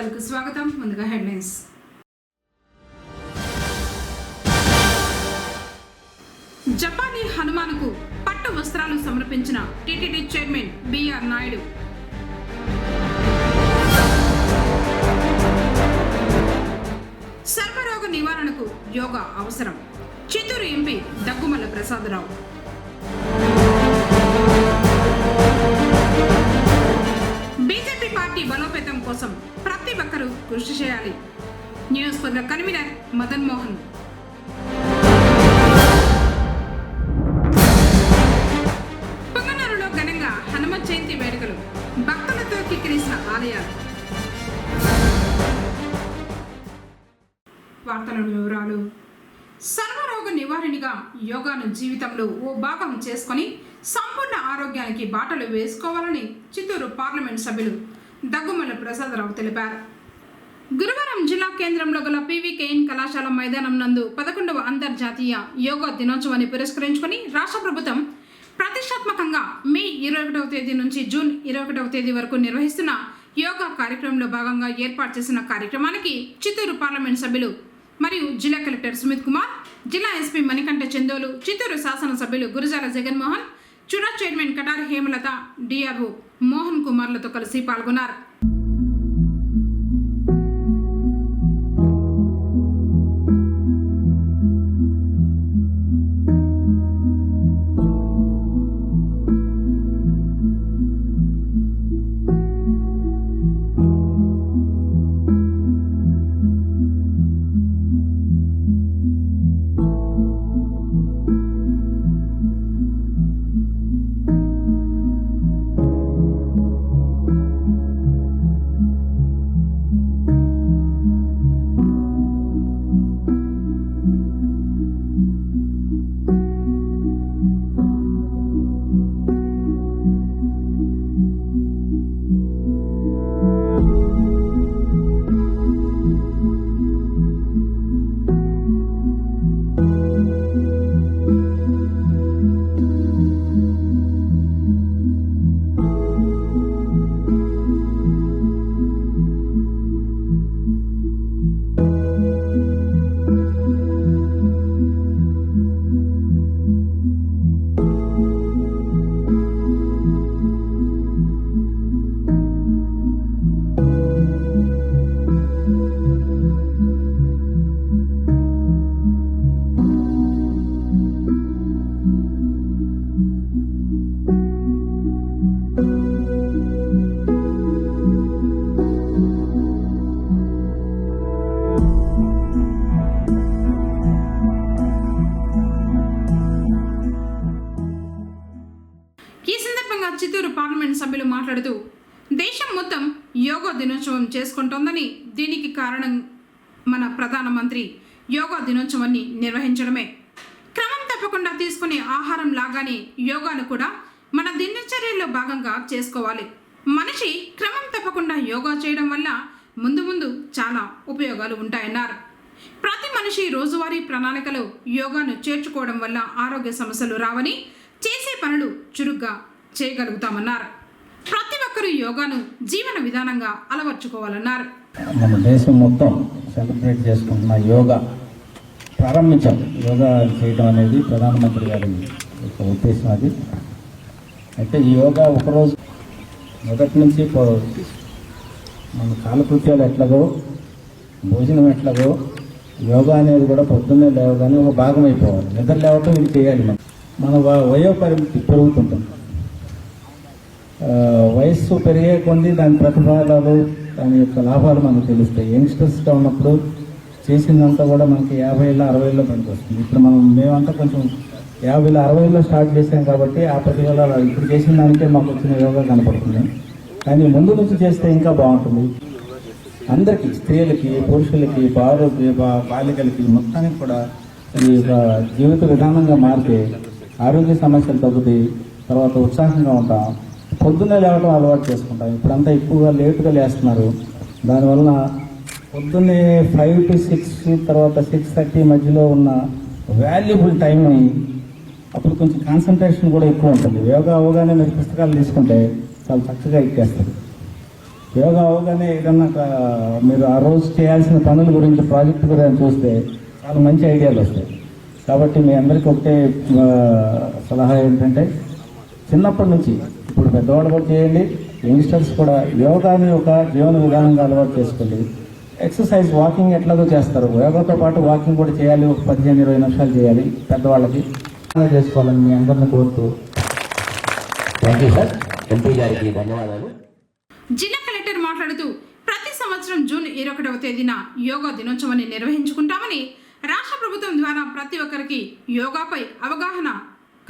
వార్తలకు స్వాగతం. ముందుగా హెడ్లైన్స్. జపానీ హనుమాన్కు పట్టు వస్త్రాలు సమర్పించిన టీటీడీ చైర్మన్ బిఆర్ నాయుడు. సర్వరోగ నివారణకు యోగా అవసరం. Chittoor MP Daggumalla Prasadarao. BJP party బలోపేతం కోసం ప్రతి ఒక్కరూ కృషి చేయాలి. నియోజకవర్గ కన్వీనర్ మదన్ మోహన్. పొంగనూరులో ఘనంగా హనుమ జయంతి వేడుకలు. భక్తులతో కిక్కిరిసిన ఆలయాలు. వార్తల వివరాలు. సర్వరోగ నివారణగా యోగాను జీవితంలో ఓ భాగం చేసుకొని సంపూర్ణ ఆరోగ్యానికి బాటలు వేసుకోవాలని చిత్తూరు పార్లమెంట్ సభ్యులు దగ్గుమల్ల ప్రసాదరావు తెలిపారు. గురువారం జిల్లా కేంద్రంలో గల పీవీకేఎన్ కళాశాల మైదానం నందు 11వ అంతర్జాతీయ యోగా దినోత్సవాన్ని పురస్కరించుకొని రాష్ట్ర ప్రభుత్వం ప్రతిష్టాత్మకంగా మే 21వ తేదీ నుంచి జూన్ 21వ తేదీ వరకు నిర్వహిస్తున్న యోగా కార్యక్రమంలో భాగంగా ఏర్పాటు చేసిన కార్యక్రమానికి చిత్తూరు పార్లమెంట్ సభ్యులు మరియు జిల్లా కలెక్టర్ సుమిత్ కుమార్, జిల్లా ఎస్పీ మణికంఠ చందోలు, చిత్తూరు శాసనసభ్యులు గురజాల జగన్మోహన్, చుడా చైర్మన్ కటారి హేమలత, డిఆర్ఓ మోహన్ కుమార్లతో కలిసి పాల్గొన్నారు. చిత్తూరు పార్లమెంట్ సభ్యులు మాట్లాడుతూ దేశం మొత్తం యోగా దినోత్సవం చేసుకుంటోందని, దీనికి కారణం మన ప్రధానమంత్రి యోగా దినోత్సవాన్ని నిర్వహించడమే. క్రమం తప్పకుండా తీసుకునే ఆహారం లాగానే యోగాను కూడా మన దినచర్యల్లో భాగంగా చేసుకోవాలి. మనిషి క్రమం తప్పకుండా యోగా చేయడం వల్ల ముందు ముందు చాలా ఉపయోగాలు ఉంటాయన్నారు. ప్రతి మనిషి రోజువారీ ప్రణాళికలో యోగాను చేర్చుకోవడం వల్ల ఆరోగ్య సమస్యలు రావని, చేసే పనులు చురుగ్గా చేయగలుగుతామన్నారు. ప్రతి ఒక్కరూ యోగాను జీవన విధానంగా అలవర్చుకోవాలన్నారు. మన దేశం మొత్తం సెలబ్రేట్ చేసుకుంటున్న యోగా ప్రారంభించాం. యోగా చేయడం అనేది ప్రధానమంత్రి గారి యొక్క ఉద్దేశం. అది అయితే ఈ యోగా ఒకరోజు మొదటి నుంచి మన కాలకృత్యాలు ఎట్లాగో, భోజనం ఎట్లాగో, యోగా అనేది కూడా పొద్దున్నే లేవగానే ఒక భాగం అయిపోవాలి. నిద్ర లేవటం ఇది చేయాలి. మన వయోపరిమితి పెరుగుతుంటుంది. వయస్సు పెరిగే కొద్ది దాని ప్రతిఫలాలు, దాని యొక్క లాభాలు మనకు తెలుస్తాయి. యంగ్స్టర్స్గా ఉన్నప్పుడు చేసిందంతా కూడా మనకి 50 60 పనికి వస్తుంది. ఇప్పుడు మేమంతా కొంచెం 50 60 స్టార్ట్ చేసాం కాబట్టి ఆ ప్రతిఫలాలు ఇప్పుడు చేసిన దానికే మాకు వచ్చిన యోగా కనపడుతుంది. కానీ ముందు నుంచి చేస్తే ఇంకా బాగుంటుంది. అందరికీ, స్త్రీలకి, పురుషులకి, బాలికలకి మొత్తానికి కూడా ఈ జీవిత విధానంగా మారితే ఆరోగ్య సమస్యలు తగ్గుతాయి. తర్వాత ఉత్సాహంగా ఉంటాం. పొద్దున్నే లేవడం అలవాటు చేసుకుంటాం. ఇప్పుడంతా ఎక్కువగా లేటుగా లేస్తున్నారు. దానివల్ల పొద్దున్నే 5 to 6 తర్వాత 6:30 మధ్యలో ఉన్న వాల్యుబుల్ టైంని అప్పుడు కొంచెం కాన్సన్ట్రేషన్ కూడా ఎక్కువ ఉంటుంది. యోగా అవగానే మీరు పుస్తకాలు తీసుకుంటే చాలా చక్కగా ఎక్కేస్తారు. యోగా అవగానే ఏదన్నా మీరు ఆ రోజు చేయాల్సిన పనుల గురించి ప్రాజెక్ట్ గురించి చూస్తే చాలా మంచి ఐడియాలు వస్తాయి. కాబట్టి మీ అందరికీ ఒకటే సలహా ఏంటంటే చిన్నప్పటి నుంచి ఇప్పుడు పెద్దవాళ్ళు కూడా చేయండి, యంగ్స్టర్స్ కూడా యోగాని ఒక జీవన విధానంగా అలవాటు చేసుకోండి. ఎక్సర్సైజ్ వాకింగ్ ఎట్లాగో చేస్తారు, యోగాతో పాటు వాకింగ్ కూడా చేయాలి. ఒక 15-20 నిమిషాలు చేయాలి పెద్దవాళ్ళకి చేసుకోవాలని మీ అందరిని కోరుతూ థ్యాంక్ యూ సార్. ఎంపీ గారికి ధన్యవాదాలు. జిల్లా కలెక్టర్ మాట్లాడుతూ ప్రతి సంవత్సరం జూన్ 21వ తేదీన యోగా దినోత్సవాన్ని నిర్వహించుకుంటామని, రాష్ట్ర ప్రభుత్వం ద్వారా ప్రతి ఒక్కరికి యోగాపై అవగాహన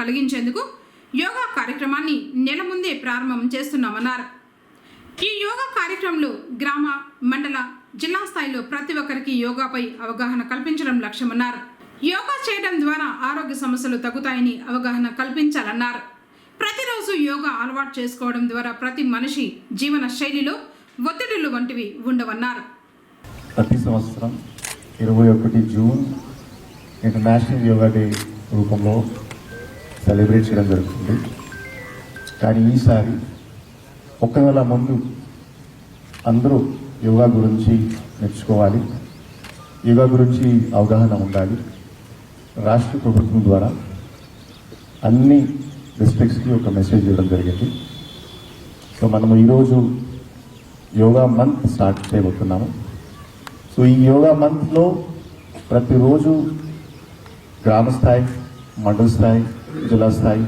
కలిగించేందుకు యోగా కార్యక్రమాన్ని నెల ముందే ప్రారంభం చేస్తున్నామన్నారు. ఈ యోగా కార్యక్రమంలో గ్రామ, మండల, జిల్లా స్థాయిలో ప్రతి ఒక్కరికి యోగాపై అవగాహన కల్పించడం లక్ష్యమన్నారు. యోగా చేయడం ద్వారా ఆరోగ్య సమస్యలు తగ్గుతాయని అవగాహన కల్పించాలన్నారు. ప్రతిరోజు యోగా అలవాటు చేసుకోవడం ద్వారా ప్రతి మనిషి జీవన శైలిలో ఒత్తిడులు వంటివి ఉండవన్నారు. ప్రతి సంవత్సరం 21 జూన్ ఇంటర్నేషనల్ యోగా డే రూపంలో సెలబ్రేట్ చేయడం జరుగుతుంది. కానీ ఈసారి 1 నెల ముందు అందరూ యోగా గురించి నేర్చుకోవాలి, యోగా గురించి అవగాహన ఉండాలి. రాష్ట్ర ప్రభుత్వం ద్వారా అన్ని డిస్ట్రిక్ట్స్కి ఒక మెసేజ్ ఇవ్వడం జరిగింది. సో మనము ఈరోజు యోగా మంత్ స్టార్ట్ చేయబోతున్నాము. సో ఈ యోగా మంత్లో ప్రతిరోజు గ్రామ స్థాయి, మండల స్థాయి, జిల్లా స్థాయి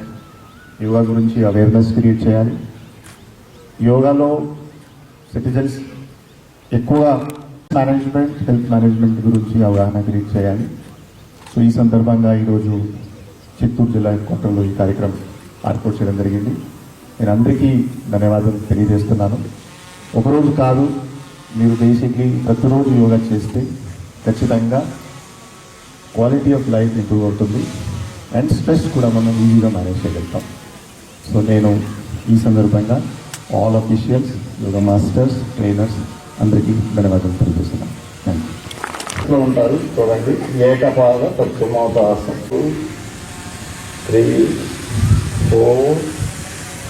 యోగా గురించి అవేర్నెస్ క్రియేట్ చేయాలి. యోగాలో సిటిజన్స్ ఎక్కువ హెల్త్ మేనేజ్మెంట్ గురించి అవగాహన క్రియేట్ చేయాలి. సో ఈ సందర్భంగా ఈరోజు చిత్తూరు జిల్లా కోటలో ఈ కార్యక్రమం ఏర్పాటు చేయడం జరిగింది. నేను అందరికీ ధన్యవాదాలు తెలియజేస్తున్నాను. ఒకరోజు కాదు, మీరు బేసిక్లీ ప్రతిరోజు యోగా చేస్తే ఖచ్చితంగా క్వాలిటీ ఆఫ్ లైఫ్ ఇంప్రూవ్ అవుతుంది అండ్ స్ట్రెస్ కూడా మనం ఈజీగా మేనేజ్ చేయగలుగుతాం. సో నేను ఈ సందర్భంగా all officials, yoga masters, trainers అందరికీ ధన్యవాదాలు తెలియజేస్తున్నాను. Thank you. ఉంటారు చూడండి, ఏకపాద తత్సమాసాసం 2, 3, 4,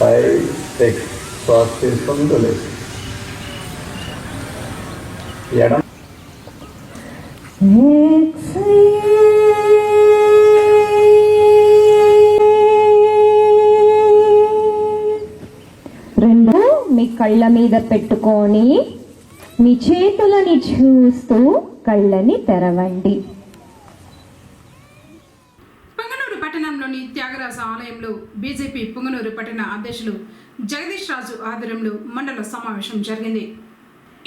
5, 6 శ్వాస తీసుకొని వదిలేసి ఎడం రెండు మీ కళ్ళ మీద పెట్టుకొని మీ చేతులని చూస్తూ కళ్ళని తెరవండి. పొంగనూరు పట్టణంలోని త్యాగరాజ ఆలయంలో బీజేపీ పొంగనూరు పట్టణ అధ్యక్షులు జగదీష్ రాజు ఆధ్వర్యంలో మండల సమావేశం జరిగింది.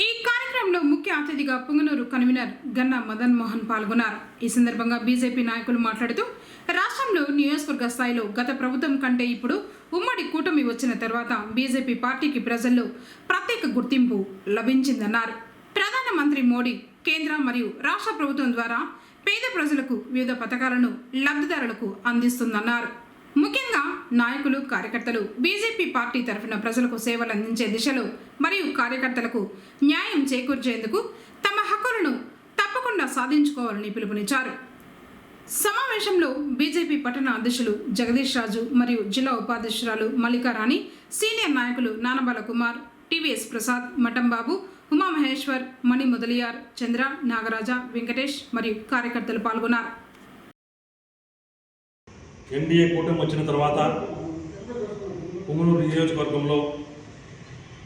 ఈ కార్యక్రమంలో ముఖ్య అతిథిగా పొంగనూరు కన్వీనర్ గన్నా మదన్ మోహన్ పాల్గొన్నారు. ఈ సందర్భంగా బీజేపీ నాయకులు మాట్లాడుతూ రాష్ట్రంలో నియోజకవర్గ స్థాయిలో గత ప్రభుత్వం కంటే ఇప్పుడు ఉమ్మడి కూటమి వచ్చిన తర్వాత బీజేపీ పార్టీకి ప్రజల్లో ప్రత్యేక గుర్తింపు లభించిందన్నారు. ప్రధానమంత్రి మోడీ కేంద్ర మరియు రాష్ట్ర ప్రభుత్వం ద్వారా పేద ప్రజలకు వివిధ పథకాలను లబ్ధిదారులకు అందిస్తుందన్నారు. ముఖ్యంగా నాయకులు, కార్యకర్తలు బీజేపీ పార్టీ తరఫున ప్రజలకు సేవలు అందించే దిశలో మరియు కార్యకర్తలకు న్యాయం చేకూర్చేందుకు తమ హక్కులను తప్పకుండా సాధించుకోవాలని పిలుపునిచ్చారు. సమావేశంలో బీజేపీ పట్టణ అధ్యక్షులు జగదీష్ రాజు మరియు జిల్లా ఉపాధ్యక్షురాలు మల్లికారాణి, సీనియర్ నాయకులు నానబాల కుమార్, టీవీఎస్ ప్రసాద్, మఠంబాబు, ఉమామహేశ్వర్, మణి మొదలియార్, చంద్ర, నాగరాజ, వెంకటేష్ మరియు కార్యకర్తలు పాల్గొన్నారు. ఎన్డీఏ కూటమి వచ్చిన తర్వాత పొంగనూరు నియోజకవర్గంలో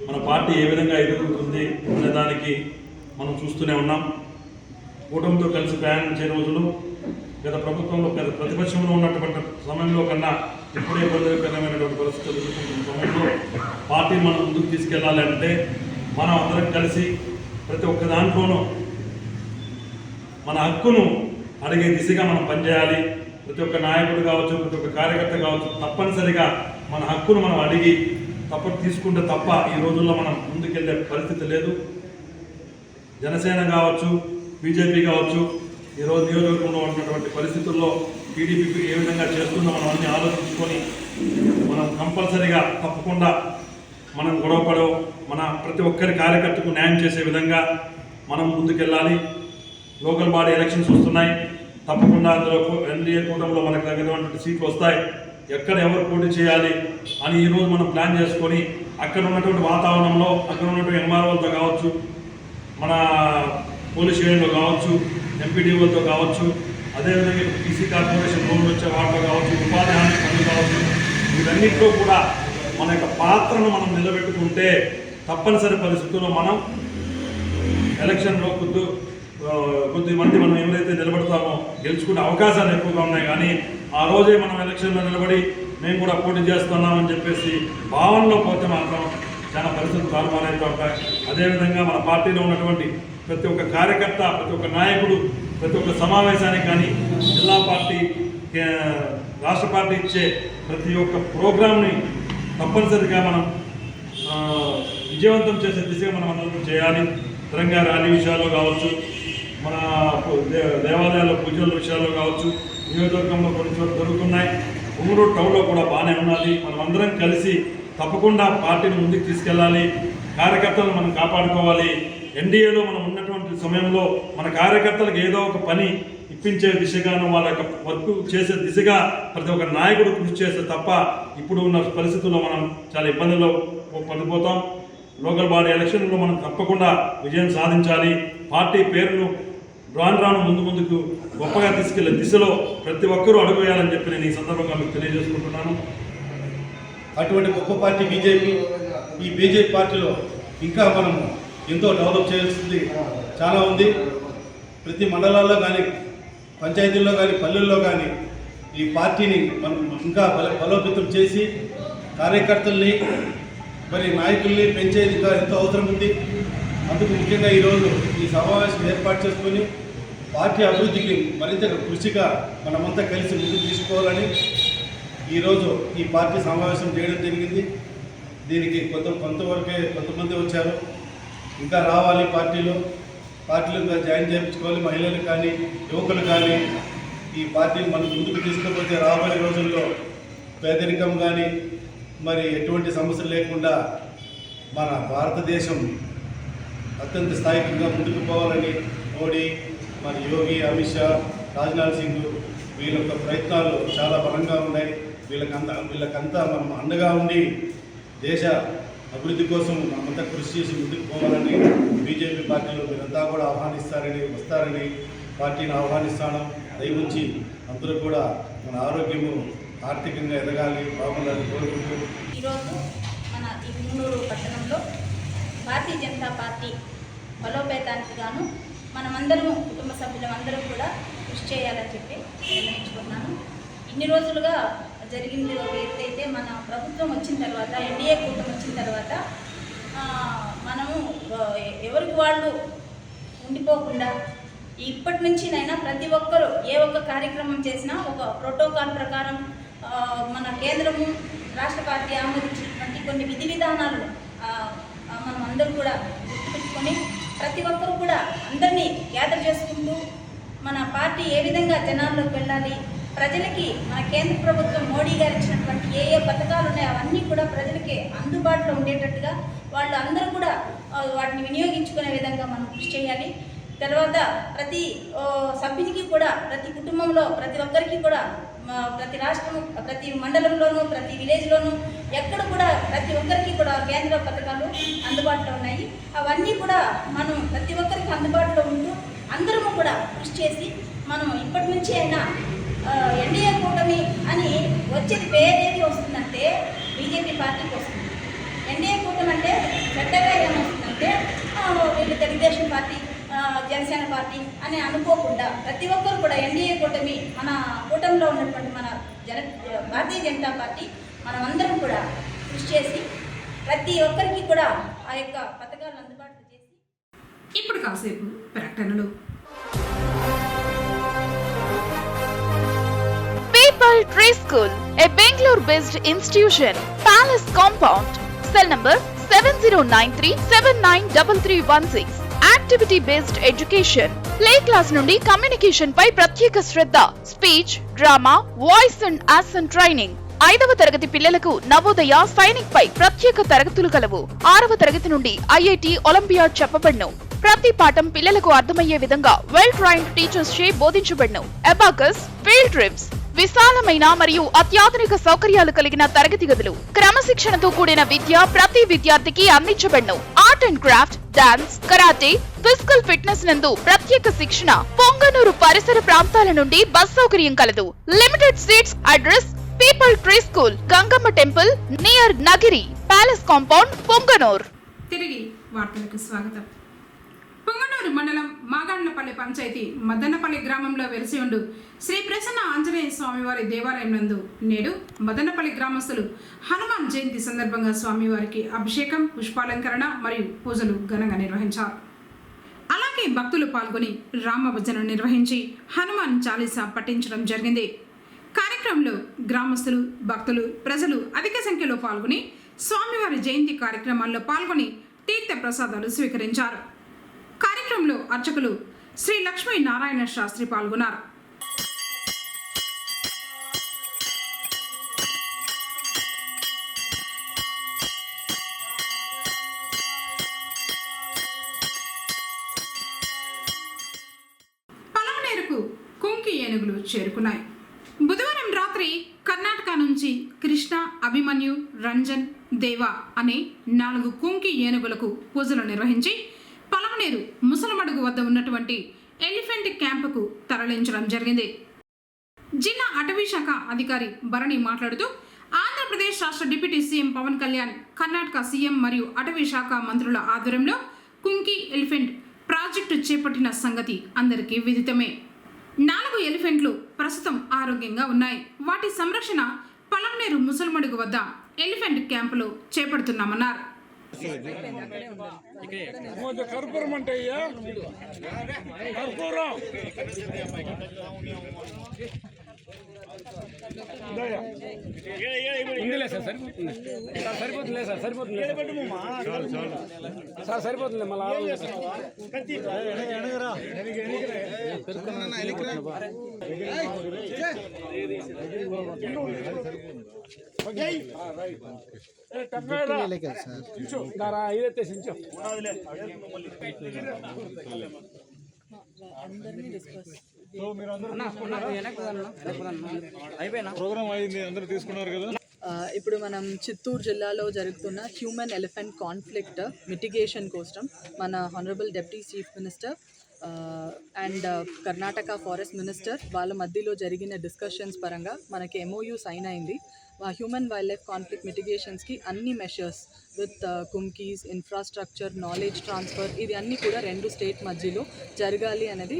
మన పార్టీ ఏ విధంగా ఎదుగుతుంది అనే దానికి మనం చూస్తూనే ఉన్నాం. కూటమితో కలిసి ప్రయాణించే రోజులు గత ప్రభుత్వంలో ప్రతిపక్షంలో ఉన్నటువంటి సమయంలో కన్నా ఇప్పుడే ఇబ్బందికరమైనటువంటి పరిస్థితులు ఎదుర్కొంటున్న సమయంలో పార్టీ మనం ముందుకు తీసుకెళ్లాలంటే మనం అందరం కలిసి ప్రతి ఒక్క దాంట్లోనూ మన హక్కును అడిగే దిశగా మనం పనిచేయాలి. ప్రతి ఒక్క నాయకుడు కావచ్చు, ప్రతి ఒక్క కార్యకర్త కావచ్చు, తప్పనిసరిగా మన హక్కును మనం అడిగి తీసుకుంటే తప్ప ఈ రోజుల్లో మనం ముందుకెళ్ళే పరిస్థితి లేదు. జనసేన కావచ్చు, బీజేపీ కావచ్చు, ఈరోజు నియోజకవర్గంలో ఉన్నటువంటి పరిస్థితుల్లో టీడీపీకి ఏ విధంగా చేస్తుందో మనం అన్ని ఆలోచించుకొని మనం కంపల్సరీగా తప్పకుండా మనం గొడవపడో మన ప్రతి ఒక్కరి కార్యకర్తకు న్యాయం చేసే విధంగా మనం ముందుకెళ్ళాలి. లోకల్ బాడీ ఎలక్షన్స్ వస్తున్నాయి, తప్పకుండా అందులో ఎన్డీఏ కూటమిలో మనకు తగినటువంటి సీట్లు వస్తాయి. ఎక్కడ ఎవరు పోటీ చేయాలి అని ఈరోజు మనం ప్లాన్ చేసుకొని అక్కడ ఉన్నటువంటి వాతావరణంలో అక్కడ ఉన్నటువంటి ఎంఆర్ఓలతో కావచ్చు, మన పోలీస్ స్టేషన్లో కావచ్చు, ఎంపీడీఓలతో కావచ్చు, అదేవిధంగా పీసీ కార్పొరేషన్ లోన్లు వచ్చే వాటిలో కావచ్చు, ఉపాధి హామీ పనులు కావచ్చు, వీటన్నిటిలో కూడా మన యొక్క పాత్రను మనం నిలబెట్టుకుంటే తప్పనిసరి పరిస్థితుల్లో మనం ఎలక్షన్లో కొద్దిమంది మనం ఎవరైతే నిలబడతామో గెలుచుకునే అవకాశాలు ఎక్కువగా ఉన్నాయి. కానీ ఆ రోజే మనం ఎలక్షన్లో నిలబడి మేము కూడా పోటీ చేస్తున్నామని చెప్పేసి భావనలో పోతే మాత్రం చాలా పరిస్థితులు తారుమారైతే ఉంటాయి. అదేవిధంగా మన పార్టీలో ఉన్నటువంటి ప్రతి ఒక్క కార్యకర్త, ప్రతి ఒక్క నాయకుడు, ప్రతి ఒక్క సమావేశానికి కానీ జిల్లా పార్టీ, రాష్ట్ర పార్టీ ఇచ్చే ప్రతి ఒక్క ప్రోగ్రామ్ని తప్పనిసరిగా మనం విజయవంతం చేసే దిశగా మనం అందరం చేయాలి. తిరంగా ర్యాలీ విషయాల్లో కావచ్చు, మన దేవాలయాల పూజల విషయాల్లో కావచ్చు, నియోజకవర్గంలో కొన్ని చోట్ల జరుగుతున్నాయి. ఉంగరూరు టౌన్లో కూడా బాగానే ఉన్నది. మనం అందరం కలిసి తప్పకుండా పార్టీని ముందుకు తీసుకెళ్ళాలి. కార్యకర్తలను మనం కాపాడుకోవాలి. ఎన్డీఏలో మనం ఉన్నటువంటి సమయంలో మన కార్యకర్తలకు ఏదో ఒక పని ఇప్పించే దిశగాను, వాళ్ళ యొక్క వర్క్ చేసే దిశగా ప్రతి ఒక్క నాయకుడు కృషి చేస్తే తప్ప ఇప్పుడు ఉన్న పరిస్థితుల్లో మనం చాలా ఇబ్బందుల్లో పడిపోతాం. లోకల్ బాడీ ఎలక్షన్లో మనం తప్పకుండా విజయం సాధించాలి. పార్టీ పేరును రాను ముందుకు గొప్పగా తీసుకెళ్లే దిశలో ప్రతి ఒక్కరూ అడుగు వేయాలని చెప్పి నేను ఈ సందర్భంగా మీకు తెలియజేసుకుంటున్నాను. అటువంటి గొప్ప పార్టీ బీజేపీ. ఈ బీజేపీ పార్టీలో ఇంకా మనం ఎంతో డెవలప్ చేయాల్సింది చాలా ఉంది. ప్రతి మండలాల్లో కానీ, పంచాయతీల్లో కానీ, పల్లెల్లో కానీ ఈ పార్టీని మనం ఇంకా బలోపేతం చేసి కార్యకర్తల్ని మరి నాయకుల్ని పెంచేది ఇంకా ఎంతో అవసరం ఉంది. అందుకు ముఖ్యంగా ఈరోజు ఈ సమావేశం ఏర్పాటు చేసుకొని పార్టీ అభివృద్ధికి మరింత కృషిగా మనమంతా కలిసి ముందుకు తీసుకోవాలని ఈరోజు ఈ పార్టీ సమావేశం చేయడం జరిగింది. దీనికి కొంతమంది వచ్చారు, ఇంకా రావాలి. పార్టీలో ఇంకా జాయిన్ చేయించుకోవాలి. మహిళలు కానీ, యువకులు కానీ ఈ పార్టీని మనం ముందుకు తీసుకుపోతే రాబోయే రోజుల్లో పేదరికం కానీ మరి ఎటువంటి సమస్యలు లేకుండా మన భారతదేశం అత్యంత స్థాయికంగా ముందుకు పోవాలని మోడీ, మరి యోగి, అమిత్ షా, రాజ్నాథ్ సింగ్ వీళ్ళ యొక్క ప్రయత్నాలు చాలా బలంగా ఉన్నాయి. వీళ్ళకంతా మనం అండగా ఉండి దేశ అభివృద్ధి కోసం మనమంతా కృషి చేసి ముందుకు పోవాలని బీజేపీ పార్టీలో మీరంతా కూడా వస్తారని పార్టీని ఆహ్వానిస్తాను. దయవుంచి అందరూ కూడా మన ఆరోగ్యము ఆర్థికంగా ఎదగాలి, బాగుండాలని కోరుకుంటూ ఈరోజు మన ఈ ఉంగరూరు పట్టణంలో భారతీయ జనతా పార్టీ బలోపేతానికి గాను మనమందరము కుటుంబ సభ్యులందరూ కూడా కృషి చేయాలని చెప్పి నిర్ణయించుకున్నాను. ఇన్ని రోజులుగా జరిగింది ఒక ఎత్తైతే మన ప్రభుత్వం వచ్చిన తర్వాత, ఎన్డీఏ కూటమి వచ్చిన తర్వాత మనము ఎవరికి వాళ్ళు ఉండిపోకుండా ఇప్పటి నుంచినైనా ప్రతి ఒక్కరూ ఏ ఒక్క కార్యక్రమం చేసినా ఒక ప్రోటోకాల్ ప్రకారం మన కేంద్రము, రాష్ట్ర పార్టీ ఆమోదించినటువంటి కొన్ని విధి విధానాలను మనం అందరూ కూడా గుర్తుపెట్టుకొని ప్రతి ఒక్కరూ కూడా అందరినీ గ్యాదర్ చేసుకుంటూ మన పార్టీ ఏ విధంగా జనాల్లోకి వెళ్ళాలి, ప్రజలకి మన కేంద్ర ప్రభుత్వం మోడీ గారు ఇచ్చినటువంటి ఏ పథకాలు ఉన్నాయో అవన్నీ కూడా ప్రజలకి అందుబాటులో ఉండేటట్టుగా వాళ్ళు అందరూ కూడా వాటిని వినియోగించుకునే విధంగా మనం కృషి చేయాలి. తర్వాత ప్రతి సభ్యునికి కూడా, ప్రతి కుటుంబంలో ప్రతి ఒక్కరికి కూడా, ప్రతి రాష్ట్రం, ప్రతి మండలంలోనూ, ప్రతి విలేజ్లోనూ ఎక్కడ కూడా ప్రతి ఒక్కరికి కూడా కేంద్ర పథకాలు అందుబాటులో ఉన్నాయి. అవన్నీ కూడా మనం ప్రతి ఒక్కరికి అందుబాటులో ఉంటూ అందరము కూడా కృషి చేసి మనం ఇప్పటి నుంచి అయినా ఎన్డీఏ కూటమి అని వచ్చేది పేరేది వస్తుందంటే బీజేపీ పార్టీకి వస్తుంది. ఎన్డీఏ కూటమి అంటే చెడ్డగా ఏమొస్తుందంటే వీళ్ళు తెలుగుదేశం పార్టీ, జనసేన పార్టీ అని అనుకోకుండా ప్రతి ఒక్కరు కూడా ఎన్డీఏ కూటమి, మన కూటమిలో ఉన్నటువంటి మన భారతీయ జనతా పార్టీ మనమందరం కూడా కృషి చేసి ప్రతి ఒక్కరికి కూడా ఆ యొక్క పథకాలను అందుబాటులో చేసి. ఇప్పుడు కాసేపు ప్రకటనలు. People Tree School, a Bangalore-based institution, Palace Compound, cell number 7093793316. Activity-based education, play class నుండి కమ్యూనికేషన్ పై ప్రత్యేక శ్రద్ధ, speech, drama, voice and action training. 5వ తరగతి పిల్లలకు నవోదయ, సైనిక్ పై ప్రత్యేక తరగతులు కలవు. 6వ తరగతి నుండి ఐఐటి, ఒలింపియాడ్ చెప్పబడును. ప్రతి పాఠం పిల్లలకు అర్థమయ్యే విధంగా వెల్ ట్రైన్డ్ టీచర్స్ చే బోధించబడును. అబాకస్, ఫీల్డ్ ట్రిప్స్, విశాలమైన మరియు అత్యాధునిక సౌకర్యాలు కలిగిన తరగతి గదులు, క్రమశిక్షణతో కూడిన విద్య ప్రతి విద్యార్థికి అందించబడును. Art and craft, dance, karate, physical fitness నందు ప్రత్యేక శిక్షణ. పొంగనూరు పరిసర ప్రాంతాల నుండి బస్ సౌకర్యం కలదు. Limited seats. Address people tree school, Gangamma temple near Nagiri palace compound, Punganur. తిరిగి వార్తలకు స్వాగతం. పొంగనూరు మండలం మాగాండ్లపల్లి పంచాయతీ మదనపల్లి గ్రామంలో వెలిసి ఉండు శ్రీ ప్రసన్న ఆంజనేయ స్వామివారి దేవాలయం నందు నేడు మదనపల్లి గ్రామస్తులు హనుమాన్ జయంతి సందర్భంగా స్వామివారికి అభిషేకం, పుష్పాలంకరణ మరియు పూజలు ఘనంగా నిర్వహించారు. అలాగే భక్తులు పాల్గొని రామభజన నిర్వహించి హనుమాన్ చాలీసా పఠించడం జరిగింది. కార్యక్రమంలో గ్రామస్తులు, భక్తులు, ప్రజలు అధిక సంఖ్యలో పాల్గొని స్వామివారి జయంతి కార్యక్రమాల్లో పాల్గొని తీర్థ ప్రసాదాలు స్వీకరించారు. కార్యక్రమంలో అర్చకులు శ్రీ లక్ష్మీ నారాయణ శాస్త్రి పాల్గొన్నారు. పలమనేరుకు కుంకి ఏనుగులు చేరుకున్నాయి. బుధవారం రాత్రి కర్ణాటక నుంచి కృష్ణ, అభిమన్యు, రంజన్, దేవ అనే 4 కుంకి ఏనుగులకు పూజలు నిర్వహించి పలమనేరు ముసలమడుగు వద్ద ఉన్నటువంటి ఎలిఫెంట్ క్యాంపుకు తరలించడం జరిగింది. జిల్లా అటవీ శాఖ అధికారి భరణి మాట్లాడుతూ ఆంధ్రప్రదేశ్ రాష్ట్ర deputy CM Pawan Kalyan, Karnataka CM మరియు అటవీ శాఖ మంత్రుల ఆధ్వర్యంలో కుంకి ఎలిఫెంట్ ప్రాజెక్టు చేపట్టిన సంగతి అందరికీ విదితమే. 4 ఎలిఫెంట్లు ప్రస్తుతం ఆరోగ్యంగా ఉన్నాయి. వాటి సంరక్షణ పలమనేరు ముసలమడుగు వద్ద ఎలిఫెంట్ క్యాంపులో చేపడుతున్నామన్నారు. సరిపోతుంది మళ్ళీ ఇప్పుడు మనం చిత్తూరు జిల్లాలో జరుగుతున్న హ్యూమన్ ఎలిఫెంట్ కాన్ఫ్లిక్ట్ మిటిగేషన్ కోసం మన honourable deputy chief minister and Karnataka forest minister వాళ్ళ మధ్యలో జరిగిన డిస్కషన్స్ పరంగా మనకి MOU సైన్ అయింది. హ్యూమన్ వైల్డ్ లైఫ్ కాన్ఫ్లిక్ట్ మిటిగేషన్స్కి అన్ని measures with kumkis, infrastructure, knowledge transfer ఇది అన్నీ కూడా 2 స్టేట్ మధ్యలో జరగాలి అనేది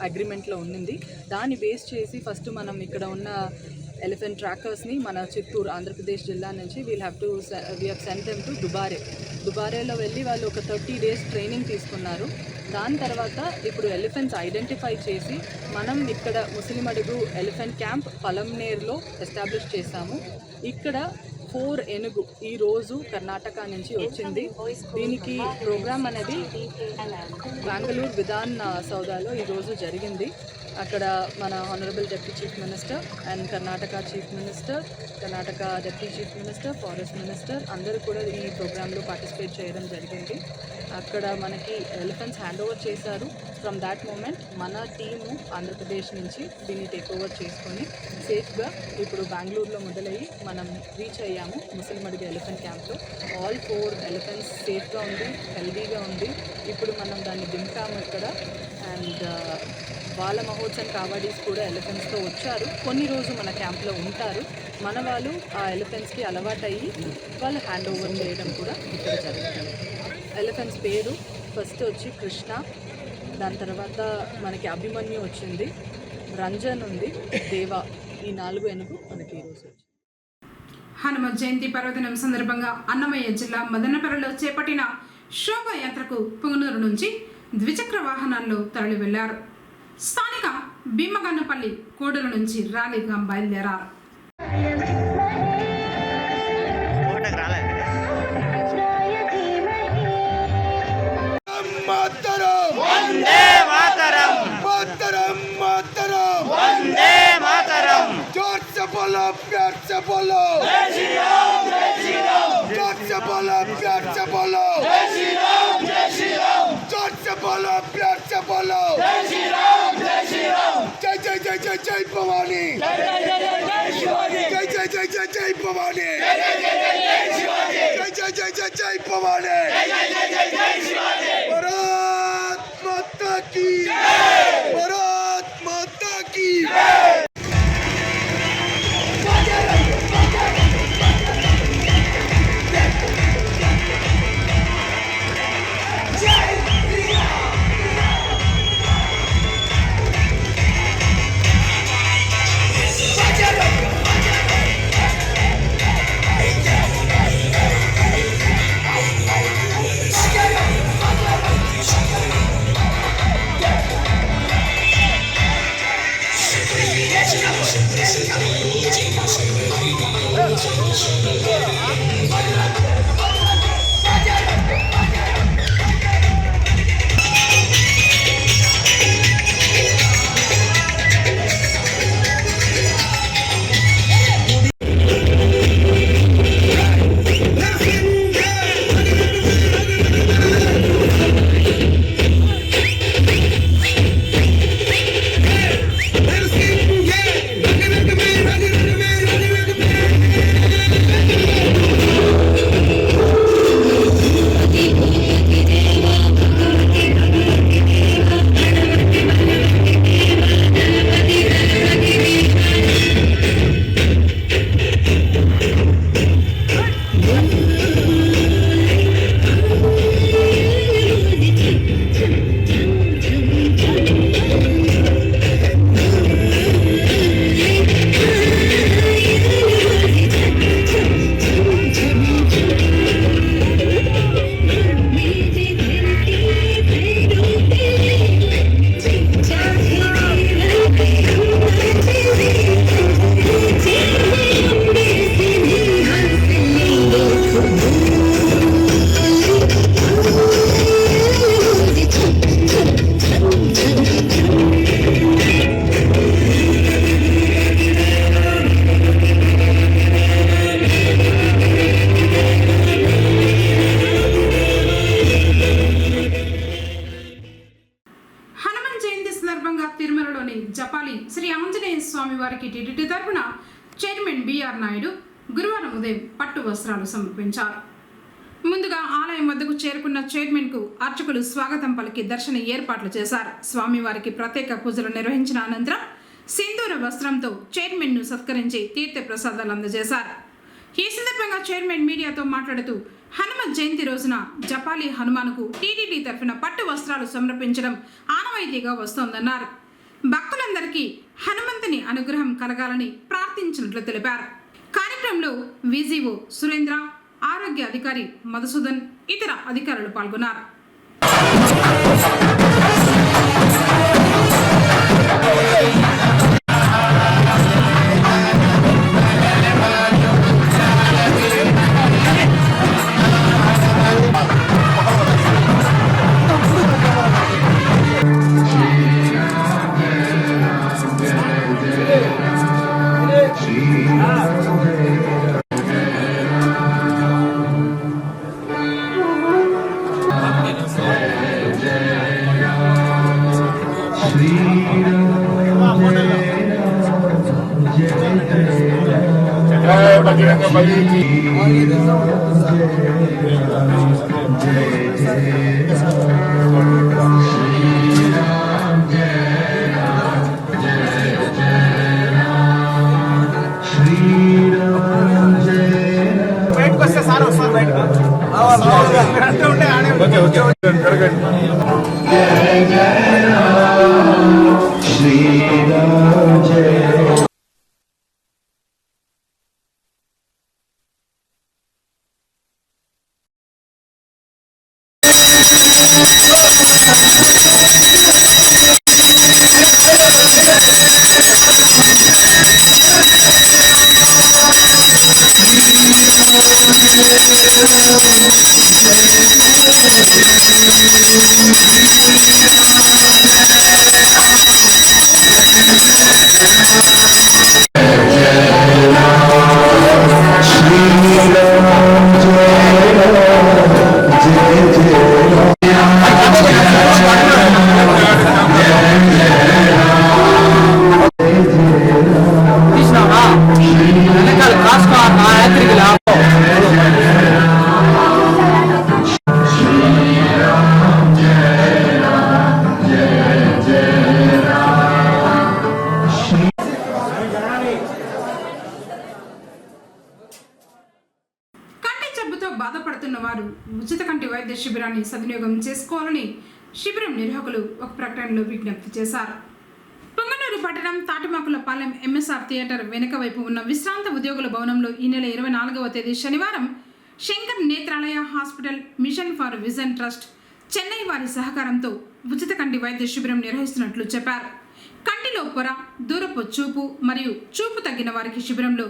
అగ్రిమెంట్లో ఉన్నింది. దాన్ని బేస్ చేసి ఫస్ట్ మనం ఇక్కడ ఉన్న ఎలిఫెంట్ ట్రాకర్స్ని మన చిత్తూరు ఆంధ్రప్రదేశ్ జిల్లా నుంచి we have sent them to దుబారేలో వెళ్ళి వాళ్ళు ఒక 30 days ట్రైనింగ్ తీసుకున్నారు. దాని తర్వాత ఇప్పుడు ఎలిఫెంట్స్ ఐడెంటిఫై చేసి మనం ఇక్కడ ముసలిమడుగు ఎలిఫెంట్ క్యాంప్ పలమనేరులో ఎస్టాబ్లిష్ చేశాము. ఇక్కడ 4 ఏనుగు ఈరోజు కర్ణాటక నుంచి వచ్చింది. దీనికి ప్రోగ్రామ్ అనేది బెంగళూరు విధాన్ సౌదాలో ఈరోజు జరిగింది. అక్కడ మన honourable deputy chief minister and Karnataka chief minister, Karnataka deputy chief minister, forest minister అందరూ కూడా ఈ ప్రోగ్రాంలో పార్టిసిపేట్ చేయడం జరిగింది. అక్కడ మనకి ఎలిఫెంట్స్ హ్యాండ్ ఓవర్ చేశారు. ఫ్రమ్ దాట్ మూమెంట్ మన టీము ఆంధ్రప్రదేశ్ నుంచి దీన్ని టేక్ ఓవర్ చేసుకొని సేఫ్గా ఇప్పుడు బెంగళూరులో మొదలయ్యి మనం రీచ్ అయ్యాము ముసలిమడుగు ఎలిఫెంట్ క్యాంప్లో. ఆల్ 4 ఎలిఫెంట్స్ సేఫ్గా ఉంది, హెల్దీగా ఉంది. ఇప్పుడు మనం దాన్ని దింపాము ఇక్కడ. అండ్ వాళ్ళ మహోత్సవం కావాడీస్ కూడా ఎలిఫెంట్స్తో వచ్చారు. కొన్ని రోజు మన క్యాంప్లో ఉంటారు. మన వాళ్ళు ఆ ఎలిఫెంట్స్కి అలవాటయ్యి వాళ్ళు హ్యాండ్ ఓవర్ చేయడం కూడా ఇక్కడ జరుగుతుంది. ఎలిఫెంట్స్ పేరు ఫస్ట్ వచ్చి కృష్ణ, దాని తర్వాత మనకి అభిమన్యు వచ్చింది, రంజన్ ఉంది, దేవ. ఈ 4 ఏనుగు మనకి ఈరోజు వచ్చింది. హనుమ జయంతి పర్వదినం సందర్భంగా అన్నమయ్య జిల్లా మదనపల్లిలో చేపట్టిన శోభాయాత్రకు పొంగనూరు నుంచి ద్విచక్ర వాహనాల్లో తరలి వెళ్లారు. స్థానిక భీమగన్నపల్లి కోడల నుంచి ర్యాలీగా బయలుదేరారు. जय जय जय जय జై జై భవానీ జై జై జై జై భవానీ జై జై జై జై జై భవానీ భారత్ మాతా కీ భారత్ మాతా కీ జపాలి శ్రీ ఆంజనేయ స్వామి వారికి టీటీడీ తరపున చైర్మన్ బిఆర్ నాయుడు గురువారం ఉదయం పట్టు వస్త్రాలు సమర్పించారు. ముందుగా ఆలయం వద్దకు చేరుకున్న చైర్మన్కు అర్చకులు స్వాగతం పలికి దర్శన ఏర్పాట్లు చేశారు. స్వామివారికి ప్రత్యేక పూజలు నిర్వహించిన అనంతరం సింధూర వస్త్రంతో చైర్మన్ను సత్కరించి తీర్థ ప్రసాదాలు అందజేశారు. ఈ సందర్భంగా చైర్మన్ మీడియాతో మాట్లాడుతూ హనుమత్ జయంతి రోజున జపాలి హనుమాన్కు టీటీడీ తరఫున పట్టు వస్త్రాలు సమర్పించడం ఆనవాయితీగా వస్తోందన్నారు. భక్తులందరికీ హనుమంతుని అనుగ్రహం కలగాలని ప్రార్థించినట్లు తెలిపారు. కార్యక్రమంలో విజిఓ సురేంద్ర, ఆరోగ్య అధికారి మధుసూదన్, ఇతర అధికారులు పాల్గొన్నారు. బాధపడుతున్న వారు ఉచిత కంటి వైద్య శిబిరాన్ని సద్వినియోగం చేసుకోవాలని శిబిరం నిర్వాహకులు ఒక ప్రకటనలో విజ్ఞప్తి చేశారు. పొంగనూరు పట్టణం తాటిమాకులపాలెం ఎంఎస్ఆర్ థియేటర్ వెనుక వైపు ఉన్న విశ్రాంత ఉద్యోగుల భవనంలో ఈ నెల 24వ తేదీ శనివారం Shankar Nethralaya hospital mission for vision trust Chennai వారి సహకారంతో ఉచిత కంటి వైద్య శిబిరం నిర్వహిస్తున్నట్లు చెప్పారు. కంటిలో పొర, దూరపు చూపు మరియు చూపు తగ్గిన వారికి శిబిరంలో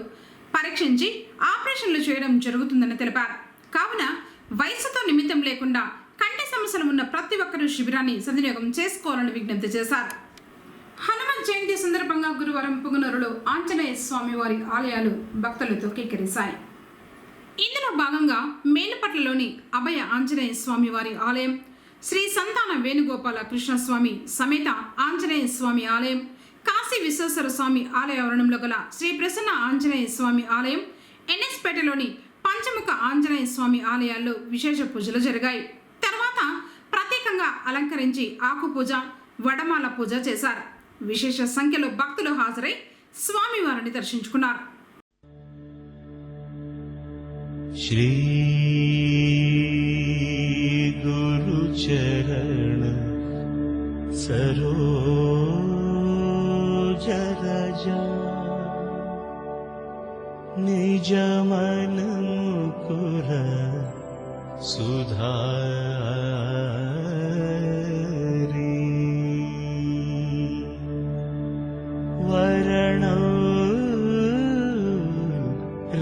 పరీక్షించి ఆపరేషన్లు చేయడం జరుగుతుందని తెలిపారు. కావున వయసుతో నిమిత్తం లేకుండా కంటి సమస్యలు ఉన్న ప్రతి ఒక్కరూ శిబిరాన్ని సద్వినియోగం చేసుకోవాలని విజ్ఞప్తి చేశారు. హనుమత్ జయంతి సందర్భంగా గురువారం పొంగనూరులో ఆంజనేయ స్వామి వారి ఆలయాలు భక్తులతో కిక్కిరిశాయి. ఇందులో భాగంగా మేలుపట్లలోని అభయ ఆంజనేయ స్వామి వారి ఆలయం, శ్రీ సంతాన వేణుగోపాల కృష్ణస్వామి సమేత ఆంజనేయ స్వామి ఆలయం, కాశీ విశ్వేశ్వర స్వామి ఆలయ ఆవరణంలో గల శ్రీ ప్రసన్న ఆంజనేయ స్వామి ఆలయం, ఎన్ఎస్పేటలోని పంచముఖ ఆంజనేయ స్వామి ఆలయాల్లో విశేష పూజలు జరిగాయి. తర్వాత ప్రత్యేకంగా అలంకరించి ఆకు పూజ, వడమాల పూజ చేశారు. విశేష సంఖ్యలో భక్తులు హాజరై స్వామివారిని దర్శించుకున్నారు. శ్రీ గురు చరణ సరోజ రజా నిజ మన ముకుర సుధారి వరణ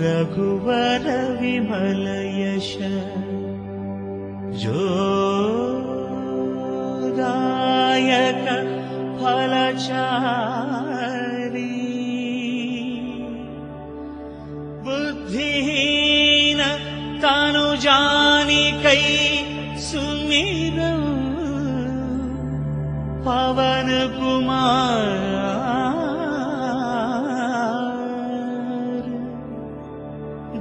రఘువర విమల యశ జోదాయక ఫలచారి बुद्धिहीन तनु जानिकै सुमिर पवन कुमार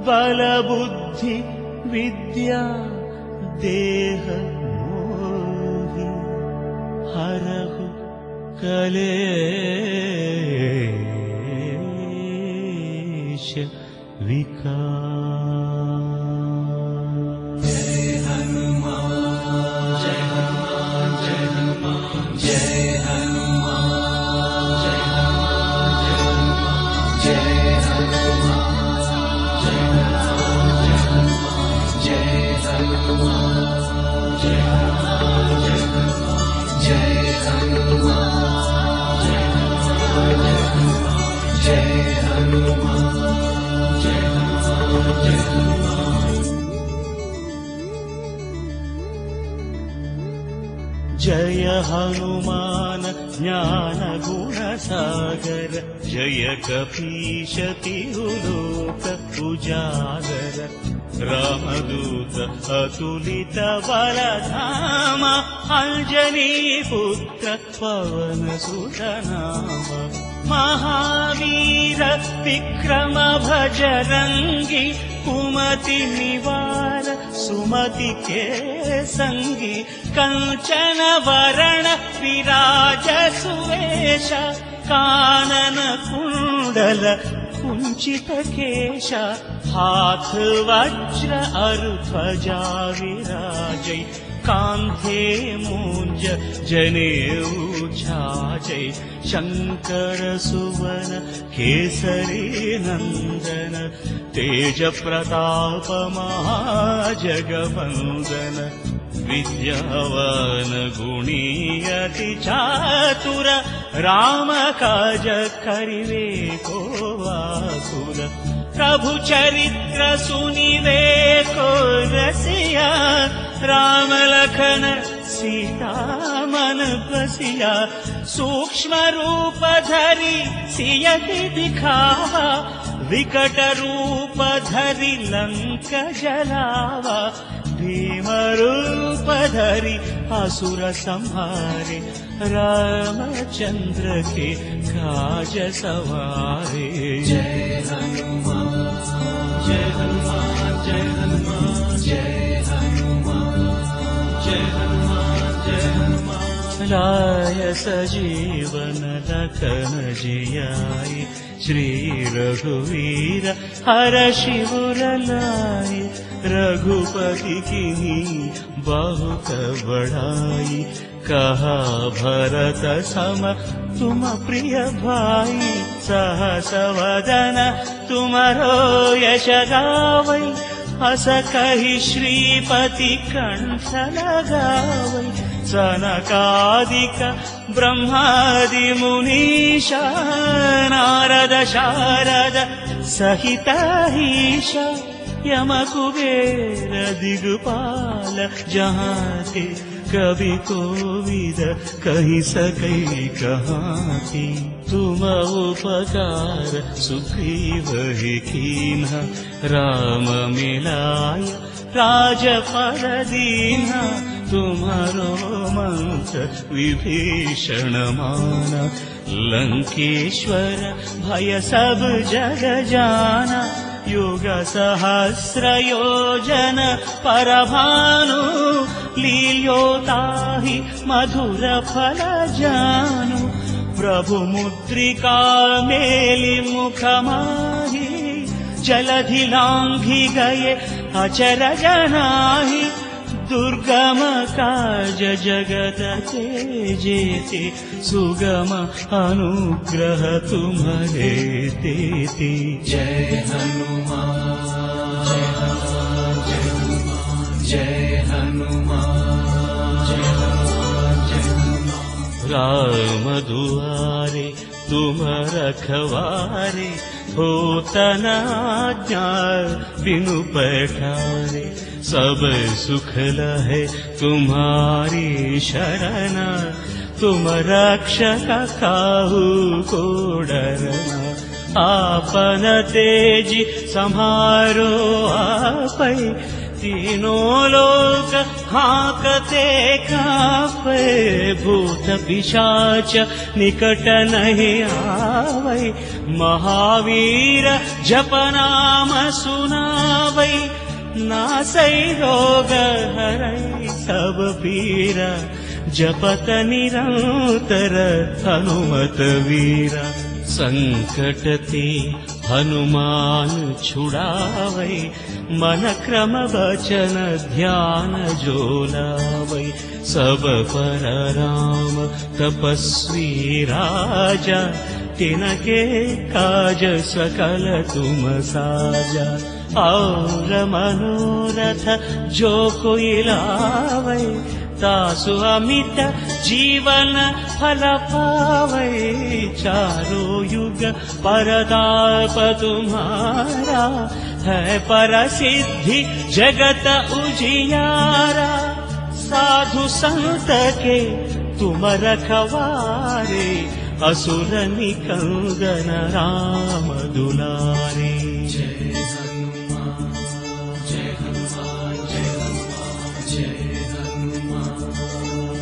बल बुद्धि विद्या देह मोहि हरहु कलेश विकार। जय हनुमान जय हनुमान जय हनुमान जय हनुमान जय हनुमान जय हनुमान जय हनुमान जय हनुमान जय हनुमान जय हनुमान जय हनुमान जय हनुमान ज्ञान गुण सागर जय कपीश तिरुलोक उजागर रामदूत अतुलित बलधाम अंजनी पुत्र पवन सुत नाम महावीर विक्रम भजरंगी कुमति निवार सुमति के संगी कंचन वरण विराज सुवेश कानन कुंडल कुंचित केश हाथ वज्र ध्वजा विराजै कांधे मूंज जनेऊ छाजै शंकर सुवन केसरी नंदन तेज प्रताप महाजगवंदन विद्यावान गुणी अति चातुर राम काज करिवे को आतुर प्रभु चरित्र सुनिवे को रसिया राम लखन सीता मन बसिया सूक्ष्म रूप धरि सियति दिखावा विकट रूप धरि लंक जलावा भीम रूप धरि असुर संहारे रामचंद्र के काज सवारे जय हनुमान सजीवन लखन जियाए श्री रघुवीर हर शिवर लाए रघुपति की बहुत बड़ाई कहा भरत सम तुम प्रिय भाई सहस वदन तुमरो यश गावै अस कहि श्रीपति कंठ लगावै सनकादिक ब्रह्मादि मुनीशा नारद शारद सहित ईश यम कुबेर दिगपाल जहाँ ते कवि कोविद कही सकै कहाँ की तुम उपकार सुग्रीव ही कीन्हा राम मिलाय राजपद दीन्हा तुम्हारो मंत्र विभीषण माना लंकेश्वर भय सब जग जाना युग सहस्र योजन परभानु लील्योताहि मधुर फल जानु प्रभु मुद्रिका मेलि मुख माहि जलधि लांघि गए अचर जनाहि दुर्गम काज जगत के जेते सुगम अनुग्रह तुम्हारे तेते जय हनुमान जय हनुमान जय हनुमान जय हनुमान जय हनुमान राम दुआरे तुम रखवारे होतन आज्ञा बिनु पैठारे सब सुख लहे तुम्हारी शरण तुम रक्षक काहू को डरना आपन तेज सम्हारो आपै तीनों लोक हाँकते कांपे भूत पिशाच निकट नहीं आवै महावीर जप नाम सुनावै नासै रोग हरै सब पीरा जपत निरंतर हनुमत वीरा संकट ते हनुमान छुड़ावै मन क्रम वचन ध्यान जो लावै सब पर राम तपस्वी राजा तिनके काज सकल तुम साजा और मनोरथ जो कोई लावै तासु अमित जीवन फल पावै चारों युग परताप तुम्हारा है परसिद्धि जगत उजियारा साधु संत के तुम रखवारे असुर निकंदन राम दुलारे जय हनुमान जय हनुमान जय हनुमान जय हनुमान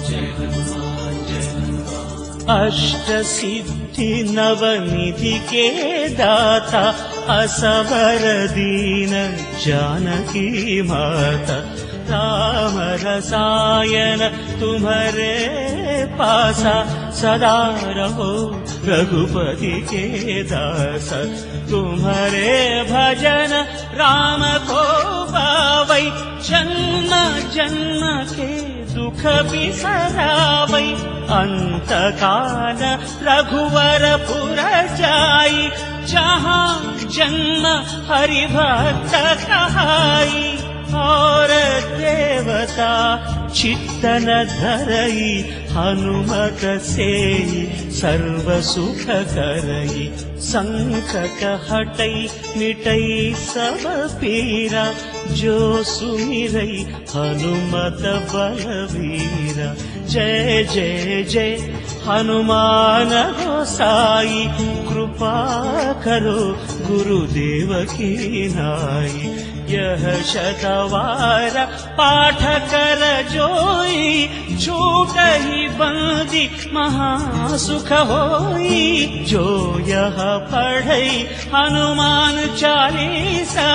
जय हनुमान जय हनुमान अष्ट सिद्धि नवनिधि के दाता असबर दीन जानकी माता राम रसायन तुम्हारे पासा सदा रहो रघुपति के दास तुम्हारे भजन राम को पावै जन्म जन्म के दुख बिसरावै अंत काल रघुवर पुर जाई जहाँ जन्म हरि भक्त कहाई और देवता चित्तन धरई हनुमत से सर्व सुख करई संकट हटई मिटई सब पीरा जो सुमिरई हनुमत बलवीरा जय जय जय हनुमान गोसाई कृपा करो गुरुदेव की नाई यह शतवार पाठ कर जोई छूट ही बंदी महासुख होई जो यह पढ़ई हनुमान चालीसा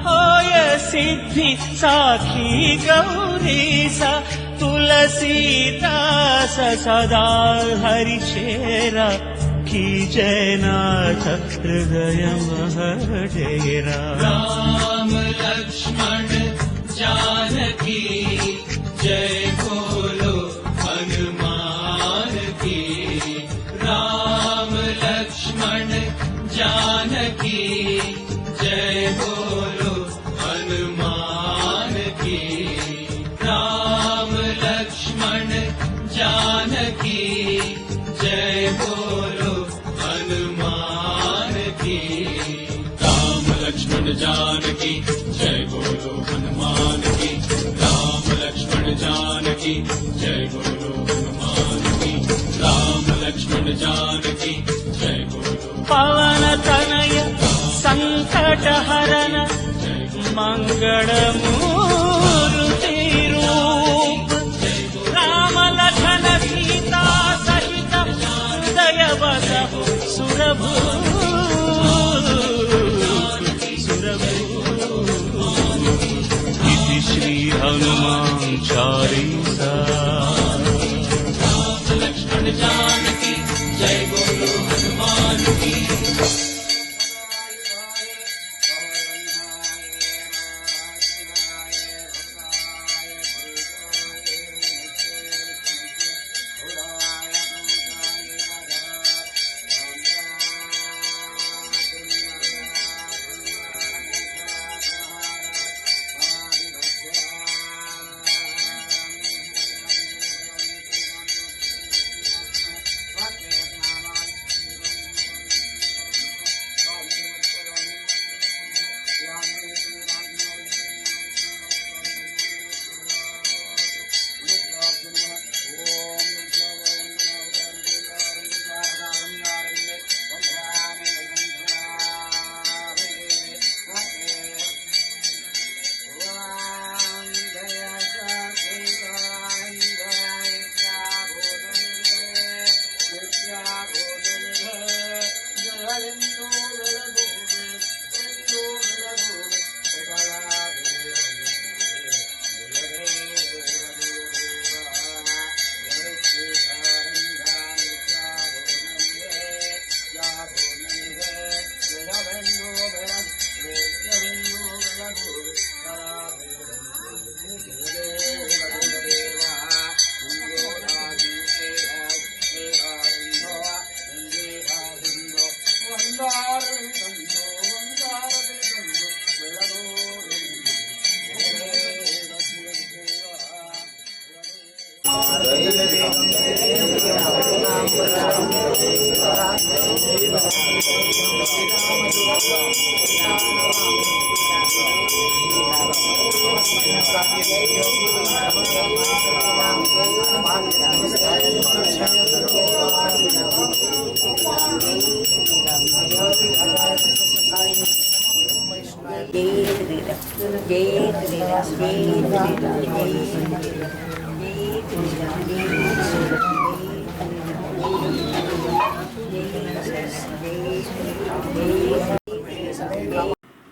होय सिद्धि साखी गौरीसा तुलसीदास सदा हरिचेरा की जयनाथ हृदय डेरा राम लक्ष्मण जानकी जय बोलो हनुमान की राम लक्ष्मण जानकी जय बोलो हनुमान की राम लक्ष्मण जानकी जय बोलो हनुमान की राम लक्ष्मण जानकी जय बोलो हनुमान की राम लक्ष्मण जानकी जय बोलो हनुमान की राम लक्ष्मण जानकी जय बोलो पवन तनय संकट हरण मंगल मूर्ति रूप राम लखन सीता सहित हृदय बसहु सुरभु इति श्री हनुमान चालीसा राम लक्ष्मण जानकी जय बोलो हनुमान की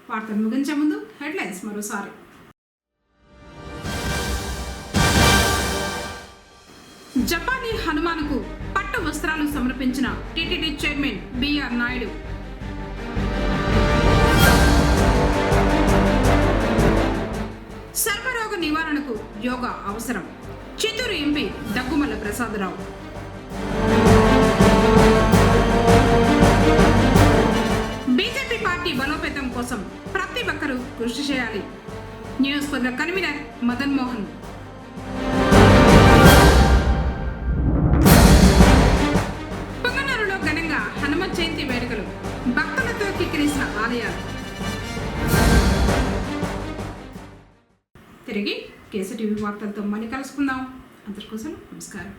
వార్తలు ముగించే ముందు హెడ్లైన్స్ మరోసారి. జపానీ హనుమాన్కు పట్టు వస్త్రాలు సమర్పించిన టీటీడీ చైర్మన్ బిఆర్ నాయుడు. సర్వరోగ నివారణకు యోగా అవసరం. Chittoor MP Daggumalla Prasadarao. BJP party బలోపేతం కోసం ప్రతి ఒక్కరూ కృషి చేయాలి. నియోజకవర్గ కన్వీనర్ మదన్ మోహన్. పొంగనూరులో ఘనంగా హనుమ జయంతి వేడుకలు. భక్తులతో కిక్కిరిసిన ఆలయాలు. తిరిగి కేసీటీవీ వార్తలతో మళ్ళీ కలుసుకుందాం. అందరి కోసం నమస్కారం.